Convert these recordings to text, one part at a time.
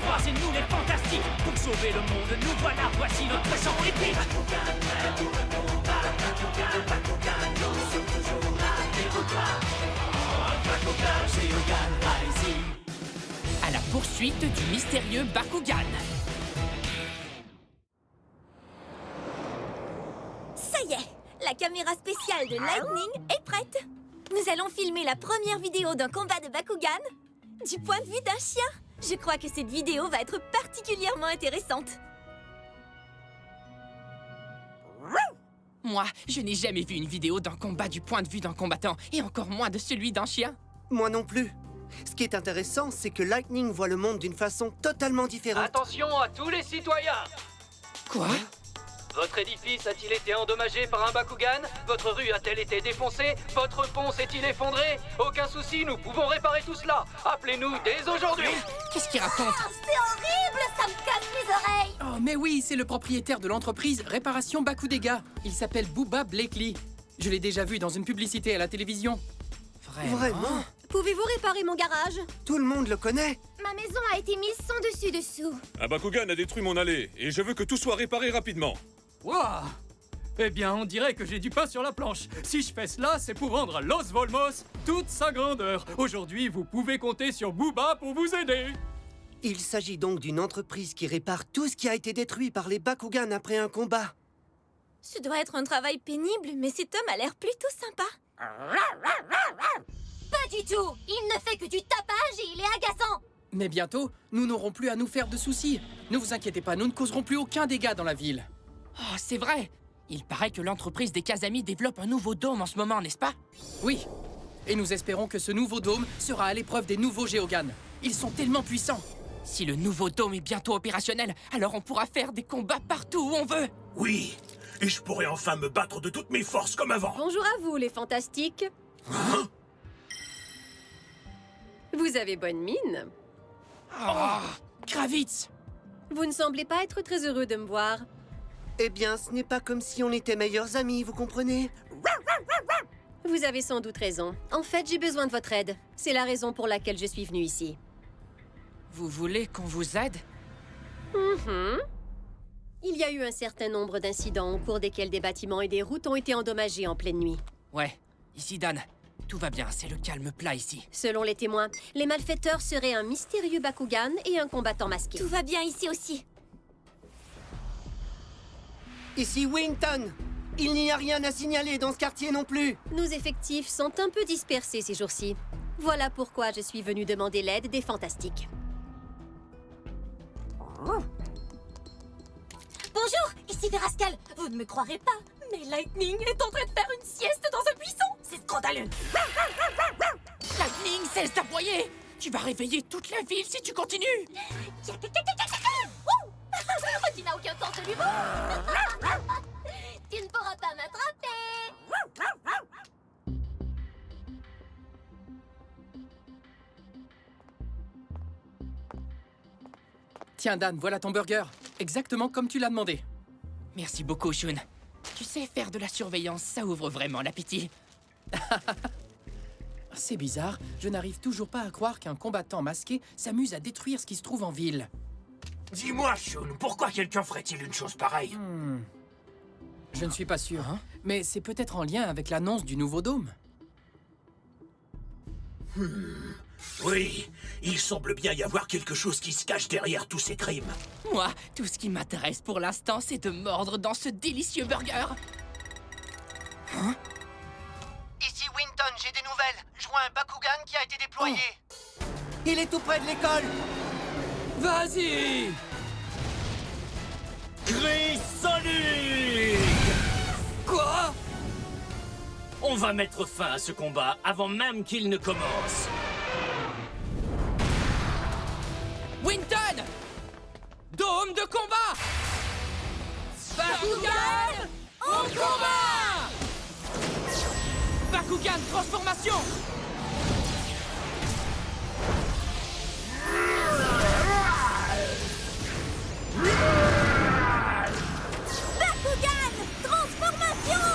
3, c'est nous les fantastiques. Pour sauver le monde, nous voilà, voici notre chant épique. Bakugan, prêt pour le combat. Bakugan, nous sommes toujours là, n'écoute pas. Bakugan, Geogane, allez-y. À la poursuite du mystérieux Bakugan. Ça y est, la caméra spéciale de Lightning est prête. Nous allons filmer la première vidéo d'un combat de Bakugan du point de vue d'un chien. Je crois que cette vidéo va être particulièrement intéressante. Moi, je n'ai jamais vu une vidéo d'un combat du point de vue d'un combattant, et encore moins de celui d'un chien. Moi non plus. Ce qui est intéressant, c'est que Lightning voit le monde d'une façon totalement différente. Attention à tous les citoyens! Quoi? Votre édifice a-t-il été endommagé par un Bakugan? Votre rue a-t-elle été défoncée? Votre pont s'est-il effondré? Aucun souci, nous pouvons réparer tout cela. Appelez-nous dès aujourd'hui. Qu'est-ce qu'il raconte? C'est horrible, ça me casse les oreilles. Oh, mais oui, c'est le propriétaire de l'entreprise Réparation Bakudega. Il s'appelle Booba Blakely. Je l'ai déjà vu dans une publicité à la télévision. Vraiment? Pouvez-vous réparer mon garage? Tout le monde le connaît. Ma maison a été mise sans dessus-dessous. Un Bakugan a détruit mon allée, et je veux que tout soit réparé rapidement. Waouh! Eh bien, on dirait que j'ai du pain sur la planche. Si je fais cela, c'est pour rendre à Los Volmos toute sa grandeur. Aujourd'hui, vous pouvez compter sur Booba pour vous aider. Il s'agit donc d'une entreprise qui répare tout ce qui a été détruit par les Bakugan après un combat. Ce doit être un travail pénible, mais cet homme a l'air plutôt sympa. Pas du tout! Il ne fait que du tapage et il est agaçant! Mais bientôt, nous n'aurons plus à nous faire de soucis. Ne vous inquiétez pas, nous ne causerons plus aucun dégât dans la ville. Oh, c'est vrai! Il paraît que l'entreprise des Kazami développe un nouveau dôme en ce moment, n'est-ce pas? Oui. Et nous espérons que ce nouveau dôme sera à l'épreuve des nouveaux Geoganes. Ils sont tellement puissants. Si le nouveau dôme est bientôt opérationnel, alors on pourra faire des combats partout où on veut! Oui, et je pourrais enfin me battre de toutes mes forces comme avant. Bonjour à vous, les fantastiques. Hein? Vous avez bonne mine. Oh, Gravitz! Vous ne semblez pas être très heureux de me voir. Eh bien, ce n'est pas comme si on était meilleurs amis, vous comprenez? Vous avez sans doute raison. En fait, j'ai besoin de votre aide. C'est la raison pour laquelle je suis venue ici. Vous voulez qu'on vous aide? Il y a eu un certain nombre d'incidents au cours desquels des bâtiments et des routes ont été endommagés en pleine nuit. Ouais, ici Dan. Tout va bien, c'est le calme plat ici. Selon les témoins, les malfaiteurs seraient un mystérieux Bakugan et un combattant masqué. Tout va bien ici aussi. Ici Winton. Il n'y a rien à signaler dans ce quartier non plus. Nos effectifs sont un peu dispersés ces jours-ci. Voilà pourquoi je suis venue demander l'aide des fantastiques. Bonjour, ici Verascal. Vous ne me croirez pas, mais Lightning est en train de faire une sieste dans un buisson. C'est scandaleux. Lightning, cesse d'aboyer! Tu vas réveiller toute la ville si tu continues! Tu n'as aucun sens de l'humour. Tu ne pourras pas m'attraper. Tiens Dan, voilà ton burger. Exactement comme tu l'as demandé. Merci beaucoup, Shun. Tu sais, faire de la surveillance, ça ouvre vraiment l'appétit. C'est bizarre, je n'arrive toujours pas à croire qu'un combattant masqué s'amuse à détruire ce qui se trouve en ville. Dis-moi, Shun, pourquoi quelqu'un ferait-il une chose pareille? Je ne suis pas sûr, mais c'est peut-être en lien avec l'annonce du nouveau dôme. Oui, il semble bien y avoir quelque chose qui se cache derrière tous ces crimes. Moi, tout ce qui m'intéresse pour l'instant, c'est de mordre dans ce délicieux burger. Ici Winton, j'ai des nouvelles. Je vois un Bakugan qui a été déployé. Il est tout près de l'école. Vas-y! Chrysonic! Quoi? On va mettre fin à ce combat avant même qu'il ne commence. Winton! Dôme de combat! Bakugan! Au combat! Bakugan transformation! Bakugan, transformation.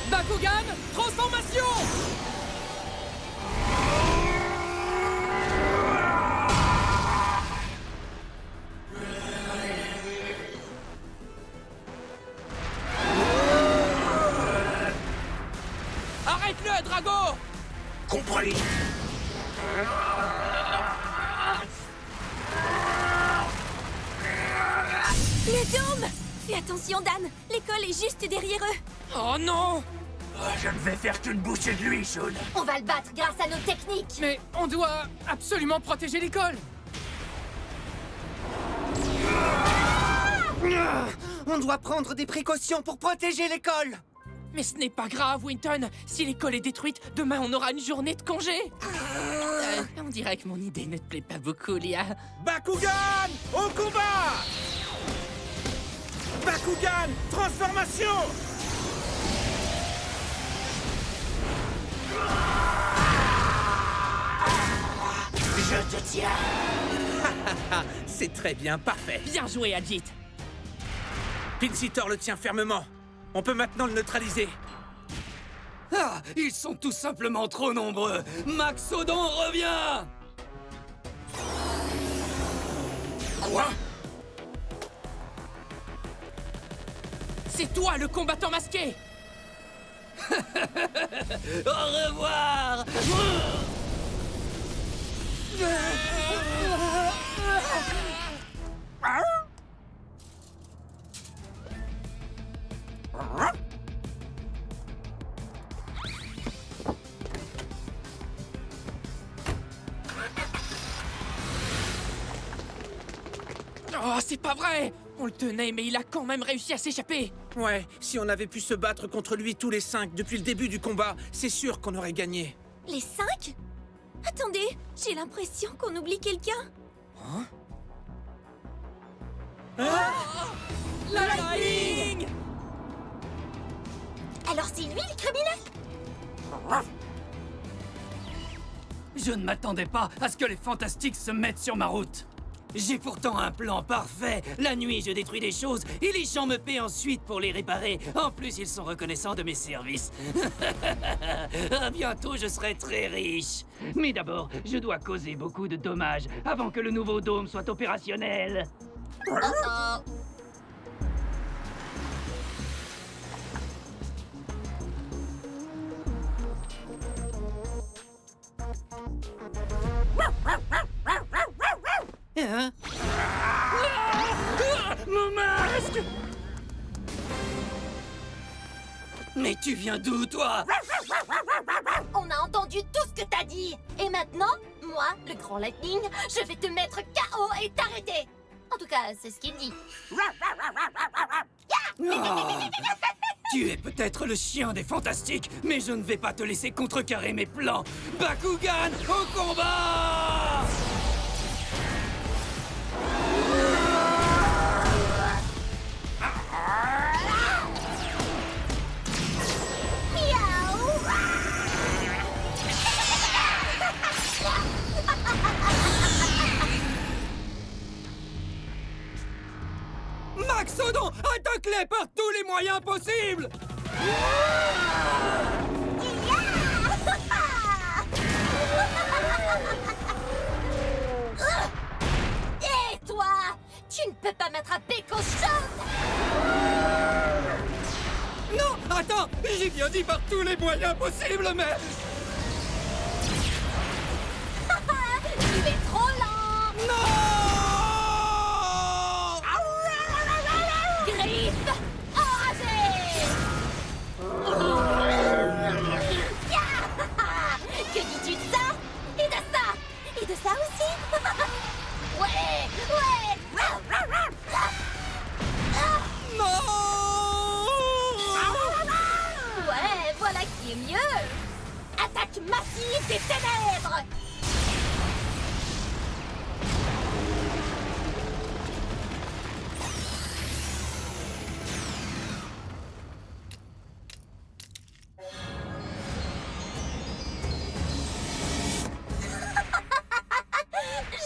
Bakugan transformation! Drago! Compris. Le dôme! Fais attention, Dan! L'école est juste derrière eux! Oh non! Je ne vais faire qu'une bouchée de lui, Shun. On va le battre grâce à nos techniques! Mais on doit absolument protéger l'école. On doit prendre des précautions pour protéger l'école. Mais ce n'est pas grave, Winton. Si l'école est détruite, demain on aura une journée de congé. On dirait que mon idée ne te plaît pas beaucoup, Lia. Bakugan, au combat! Bakugan, transformation! Je te tiens. C'est très bien, parfait. Bien joué, Adjit. Pinsitor le tient fermement. On peut maintenant le neutraliser. Ah, ils sont tout simplement trop nombreux. Maxodon revient! Quoi? C'est toi, le combattant masqué! Au revoir! Oh, c'est pas vrai! On le tenait, mais il a quand même réussi à s'échapper! Ouais, si on avait pu se battre contre lui tous les 5 depuis le début du combat, c'est sûr qu'on aurait gagné. Les 5? Attendez, j'ai l'impression qu'on oublie quelqu'un. Lightning! Alors c'est lui le criminel? Je ne m'attendais pas à ce que les fantastiques se mettent sur ma route. J'ai pourtant un plan parfait. La nuit, je détruis des choses et les gens me paient ensuite pour les réparer. En plus, ils sont reconnaissants de mes services. Bientôt, je serai très riche. Mais d'abord, je dois causer beaucoup de dommages avant que le nouveau dôme soit opérationnel. Hein? Mon masque! Mais tu viens d'où, toi? On a entendu tout ce que t'as dit. Et maintenant, moi, le grand Lightning, je vais te mettre KO et t'arrêter. En tout cas, c'est ce qu'il dit. Tu es peut-être le chien des fantastiques, mais je ne vais pas te laisser contrecarrer mes plans. Bakugan, au combat! Maxodon, attaque-les par tous les moyens possibles! Et toi, tu ne peux pas m'attraper, cochon! Non, attends, j'ai bien dit par tous les moyens possibles, mais... Tu es trop lent! Non! Griffe enragée! Que dis-tu de ça? Et de ça? Et de ça aussi? Ouais! Ouais! Non! Ouais, voilà qui est mieux! Attaque massive des ténèbres!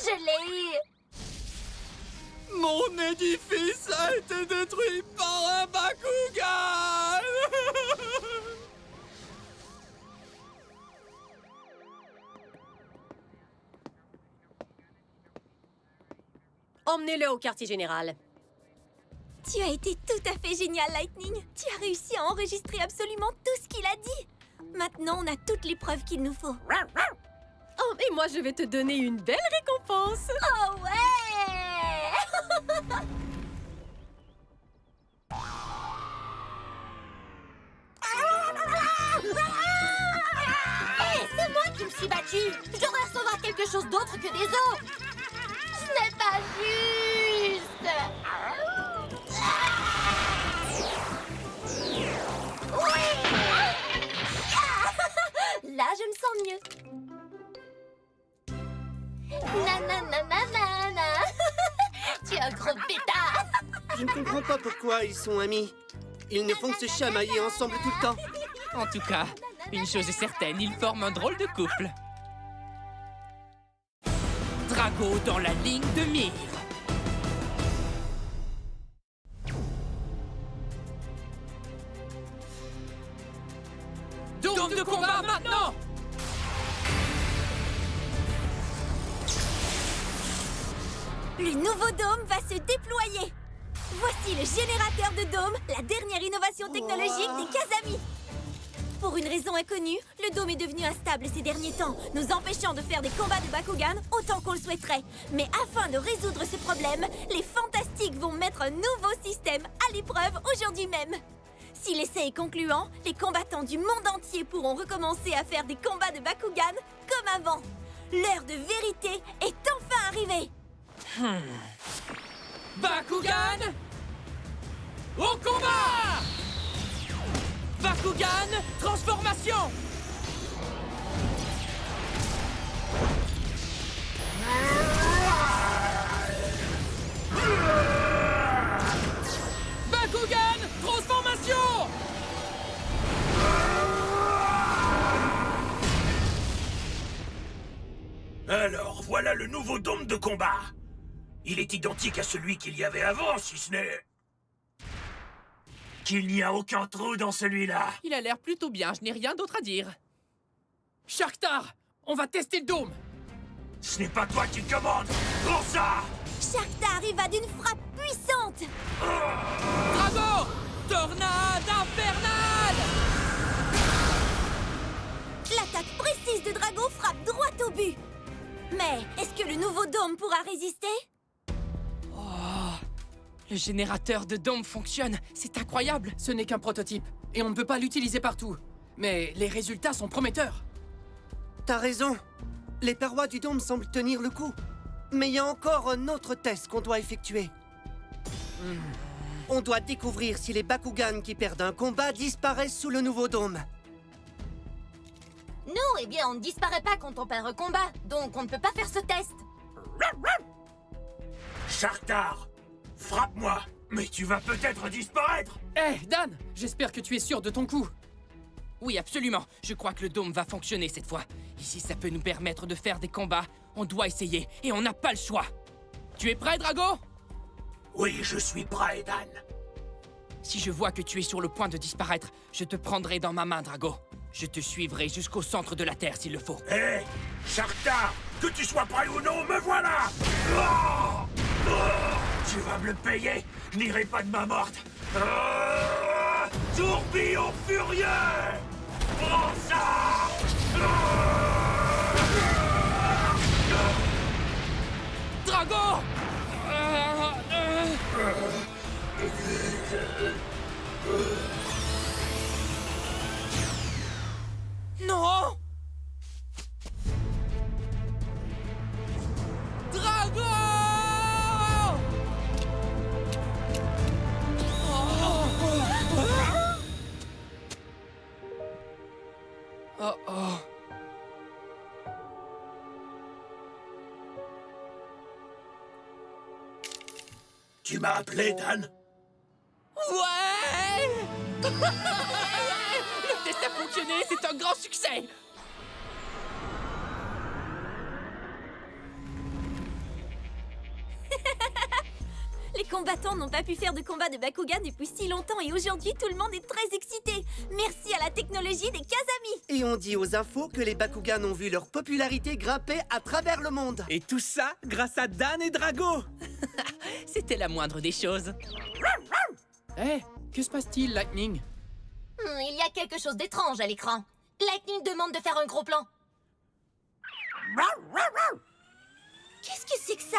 Je l'ai eu! Mon édifice a été détruit par un Bakugan! Emmenez-le au quartier général. Tu as été tout à fait génial, Lightning! Tu as réussi à enregistrer absolument tout ce qu'il a dit! Maintenant, on a toutes les preuves qu'il nous faut. Oh, et moi, je vais te donner une belle récompense. Oh ouais! Hé, c'est moi qui me suis battue. Je devrais recevoir quelque chose d'autre que des os. Ce n'est pas juste. Là, je me sens mieux. Nanananana. Tu es un gros pétard. Je ne comprends pas pourquoi ils sont amis. Ils ne font que se chamailler ensemble tout le temps. En tout cas, une chose est certaine, ils forment un drôle de couple. Drago dans la ligne de mire. Dôme de combat maintenant! Le nouveau dôme va se déployer. Voici le générateur de dôme, la dernière innovation technologique des Kazami. Pour une raison inconnue, le dôme est devenu instable ces derniers temps, nous empêchant de faire des combats de Bakugan autant qu'on le souhaiterait. Mais afin de résoudre ce problème, les Fantastiques vont mettre un nouveau système à l'épreuve aujourd'hui même. Si l'essai est concluant, les combattants du monde entier pourront recommencer à faire des combats de Bakugan comme avant. L'heure de vérité est enfin arrivée. Bakugan! Au combat! Bakugan, transformation! Bakugan, transformation! Alors, voilà le nouveau dôme de combat. Il est identique à celui qu'il y avait avant, si ce n'est... qu'il n'y a aucun trou dans celui-là. Il a l'air plutôt bien, je n'ai rien d'autre à dire. Sharktar, on va tester le dôme. Ce n'est pas toi qui commande. Pour ça! Sharktar arriva d'une frappe puissante. Drago! Tornade infernale! L'attaque précise de Drago frappe droit au but. Mais est-ce que le nouveau dôme pourra résister? Le générateur de dôme fonctionne, c'est incroyable. Ce n'est qu'un prototype, et on ne peut pas l'utiliser partout. Mais les résultats sont prometteurs. T'as raison. Les parois du dôme semblent tenir le coup. Mais il y a encore un autre test qu'on doit effectuer. On doit découvrir si les Bakugan qui perdent un combat disparaissent sous le nouveau dôme. Nous, eh bien, on ne disparaît pas quand on perd un combat, donc on ne peut pas faire ce test. Sharktar, frappe-moi, mais tu vas peut-être disparaître. Hé, Dan, j'espère que tu es sûr de ton coup. Oui, absolument. Je crois que le dôme va fonctionner cette fois. Ici, ça peut nous permettre de faire des combats. On doit essayer, et on n'a pas le choix. Tu es prêt, Drago? Oui, je suis prêt, Dan. Si je vois que tu es sur le point de disparaître, je te prendrai dans ma main, Drago. Je te suivrai jusqu'au centre de la Terre s'il le faut. Hé, Sharktar, que tu sois prêt ou non, me voilà. Tu vas me le payer. Je n'irai pas de main morte. Tourbillon furieux. Prends ça. Drago! Non! Drago! Oh oh. Tu m'as appelé, Dan? Ouais! Le test a fonctionné, c'est un grand succès! Les combattants n'ont pas pu faire de combat de Bakugan depuis si longtemps et aujourd'hui tout le monde est très excité. Merci à la technologie des Kazami. Et on dit aux infos que les Bakugan ont vu leur popularité grimper à travers le monde. Et tout ça grâce à Dan et Drago. C'était la moindre des choses. Hé, que se passe-t-il, Lightning? Il y a quelque chose d'étrange à l'écran. Lightning demande de faire un gros plan. Qu'est-ce que c'est que ça?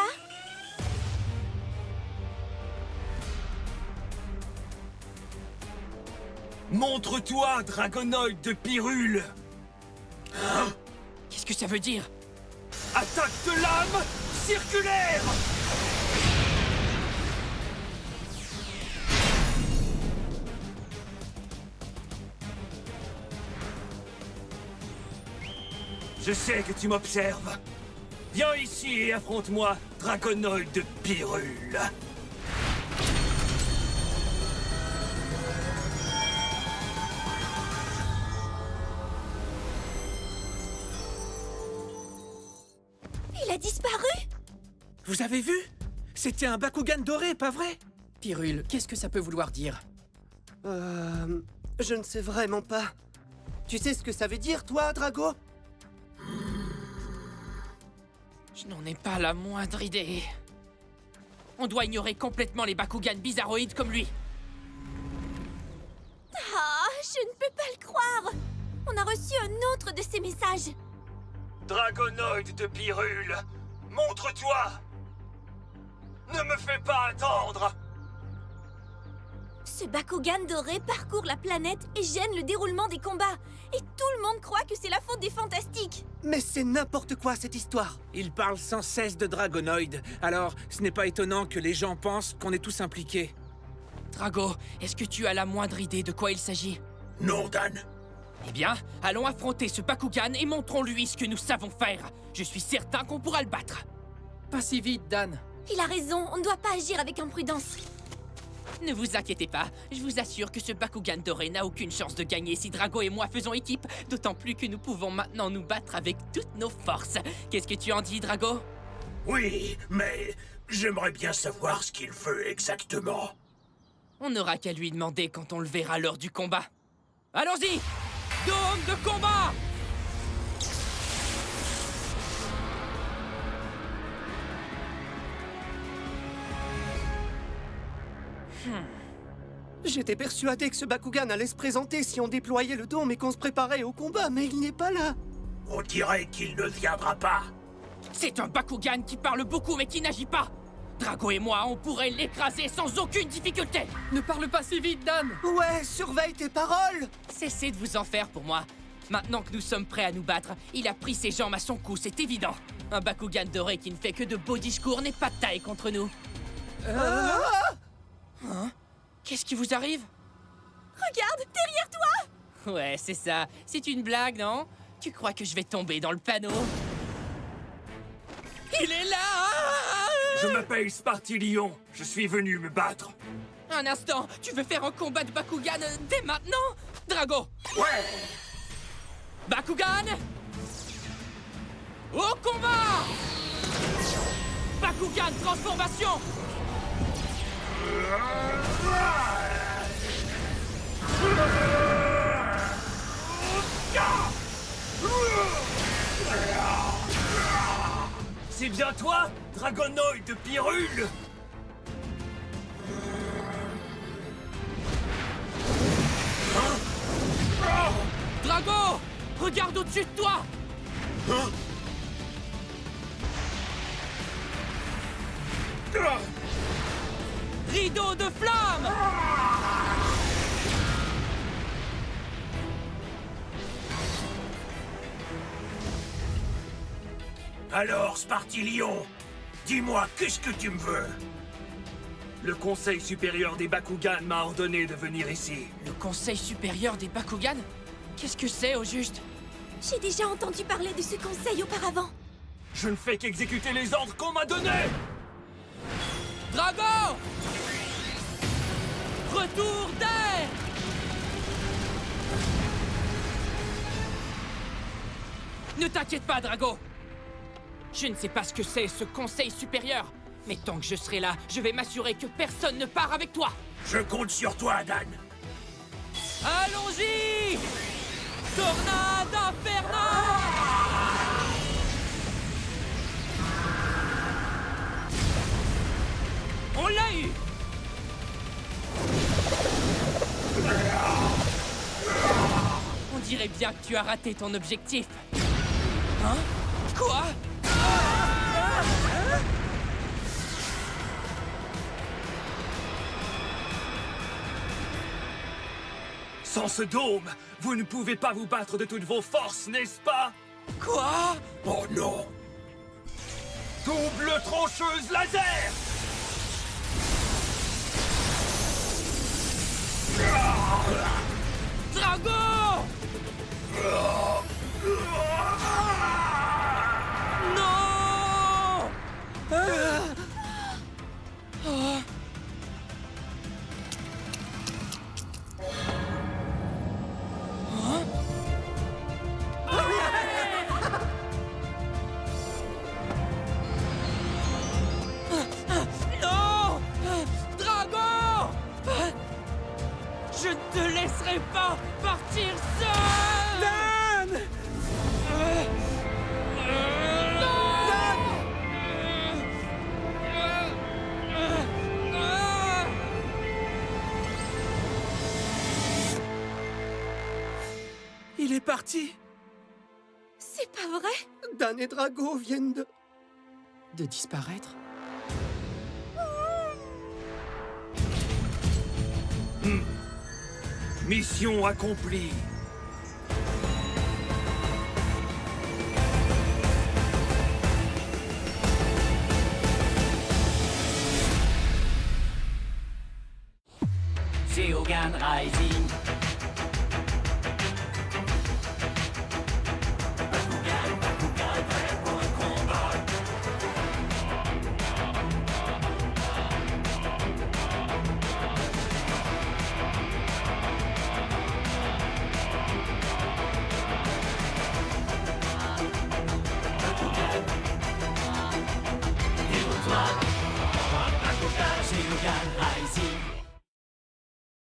Montre-toi, Dragonoid de Pyrrhule! Qu'est-ce que ça veut dire? Attaque de lame circulaire! Je sais que tu m'observes. Viens ici et affronte-moi, Dragonoid de Pyrrhule. Il a disparu? Vous avez vu? C'était un Bakugan doré, pas vrai? Pyrrhule, qu'est-ce que ça peut vouloir dire? Je ne sais vraiment pas. Tu sais ce que ça veut dire, toi, Drago? Je n'en ai pas la moindre idée. On doit ignorer complètement les Bakugan bizarroïdes comme lui. Ah, je ne peux pas le croire. On a reçu un autre de ces messages. Dragonoid de Pyrrhule, montre-toi! Ne me fais pas attendre! Ce Bakugan doré parcourt la planète et gêne le déroulement des combats. Et tout le monde croit que c'est la faute des Fantastiques. Mais c'est n'importe quoi, cette histoire. Il parle sans cesse de Dragonoid, alors ce n'est pas étonnant que les gens pensent qu'on est tous impliqués. Drago, est-ce que tu as la moindre idée de quoi il s'agit? Non, Dan. Eh bien, allons affronter ce Bakugan et montrons-lui ce que nous savons faire. Je suis certain qu'on pourra le battre. Pas si vite, Dan. Il a raison, on ne doit pas agir avec imprudence. Ne vous inquiétez pas, je vous assure que ce Bakugan doré n'a aucune chance de gagner si Drago et moi faisons équipe, d'autant plus que nous pouvons maintenant nous battre avec toutes nos forces. Qu'est-ce que tu en dis, Drago? Oui, mais j'aimerais bien savoir ce qu'il veut exactement. On n'aura qu'à lui demander quand on le verra lors du combat. Allons-y! Dôme de combat! J'étais persuadé que ce Bakugan allait se présenter si on déployait le dôme et qu'on se préparait au combat, mais il n'est pas là. On dirait qu'il ne viendra pas. C'est un Bakugan qui parle beaucoup mais qui n'agit pas. Drago et moi, on pourrait l'écraser sans aucune difficulté. Ne parle pas si vite, Dan. Ouais, surveille tes paroles. Cessez de vous en faire pour moi. Maintenant que nous sommes prêts à nous battre, il a pris ses jambes à son cou, c'est évident. Un Bakugan doré qui ne fait que de beaux discours n'est pas de taille contre nous. Hein? Qu'est-ce qui vous arrive? Regarde, derrière toi! Ouais, c'est ça. C'est une blague, non? Tu crois que je vais tomber dans le panneau? Il est là! Je m'appelle Spartilion. Je suis venu me battre. Un instant, tu veux faire un combat de Bakugan dès maintenant? Drago! Ouais! Bakugan! Au combat! Bakugan transformation! C'est bien toi, Dragonoid de Pyrrhule? Drago! Regarde au-dessus de toi! Rideau de flamme! Alors, Spartilion, dis-moi, qu'est-ce que tu me veux? Le Conseil supérieur des Bakugan m'a ordonné de venir ici. Le Conseil supérieur des Bakugan? Qu'est-ce que c'est, au juste? J'ai déjà entendu parler de ce conseil auparavant. Je ne fais qu'exécuter les ordres qu'on m'a donnés! Drago! Retour d'air! Ne t'inquiète pas, Drago! Je ne sais pas ce que c'est, ce conseil supérieur. Mais tant que je serai là, je vais m'assurer que personne ne part avec toi! Je compte sur toi, Dan! Allons-y! Tornade infernale! On l'a eu! On dirait bien que tu as raté ton objectif. Hein? Quoi? Sans ce dôme, vous ne pouvez pas vous battre de toutes vos forces, n'est-ce pas? Quoi? Oh non! Double trancheuse laser! Drago! Non! Non! Drago! Je ne te laisserai pas partir seul! Dan! Il est parti. C'est pas vrai? Dan et Drago viennent de... De disparaître? Mission accomplie. Geogan Rising,